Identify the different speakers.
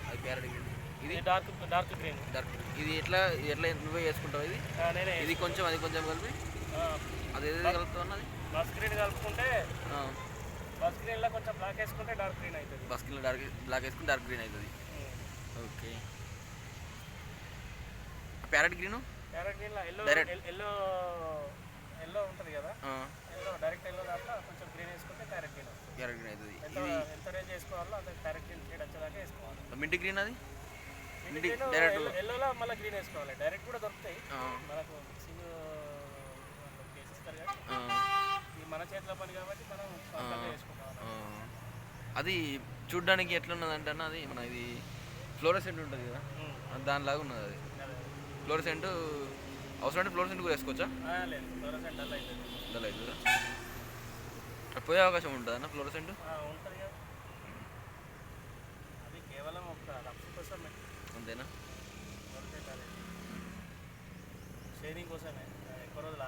Speaker 1: అది parrot green. ఇది
Speaker 2: dark green.
Speaker 1: ఇది ఎట్లా నువ్వే చేసుకుంటావు? ఇది
Speaker 2: నేనే
Speaker 1: ఇది కొంచెం అది కొంచెం కలిపి అది ఏది కలుపుతావు అన్నది?
Speaker 2: బస్ గ్రీన్ కలుపుకుంటే బస్ గ్రీన్లో కొంచెం బ్లాక్ వేసుకుంటే డార్క్ గ్రీన్ అవుతుంది.
Speaker 1: బస్ గ్రీన్లో బ్లాక్ వేసుకుంటే డార్క్ గ్రీన్ అవుతుంది. ఓకే. ప్యారెట్ గ్రీన్లో
Speaker 2: ఎల్లో ఉంటుంది కదా, డైరెక్ట్ ఎల్లో దాంట్లో కొంచెం గ్రీన్ వేసుకుంటే ప్యారెట్ గ్రీన్ అవుతుంది. ఎంత రేంజ్ వేసుకోవాలో అంత ప్యారెట్ గ్రీన్ షేడ్ వచ్చేదాకా వేసుకోవాలి.
Speaker 1: మింటి గ్రీన్ అది
Speaker 2: ఎల్లోలో మళ్ళీ గ్రీన్ వేసుకోవాలి. డైరెక్ట్ కూడా దొరుకుతాయి మనకు, మిక్సింగ్ వేసిస్తారు కానీ ఇది మన చేతిలో పని కాబట్టి మనం వేసుకోవాలి.
Speaker 1: అది చూడ్డానికి ఎట్లున్నదంటే అన్న, అది మన ఇది ఫ్లోరసెంట్ ఉంటుంది కదా, దానిలాగా ఉన్నది. అది ఫ్లోరసెంట్ అవసరం అంటే ఫ్లోరసెంట్ కూడా వేసుకోవచ్చా?
Speaker 2: లేదు, ఫ్లోరసెంట్ డల్ అవుతుందా?
Speaker 1: పోయే అవకాశం ఉంటుంది అన్న ఫ్లోరసెంట్?
Speaker 2: ఉంటుంది కదా, అది కేవలం ఒక రఫ్ కోసమే.
Speaker 1: అంతేనా?
Speaker 2: షేడింగ్ కోసమే, ఎక్కువ రోజులు ఆగే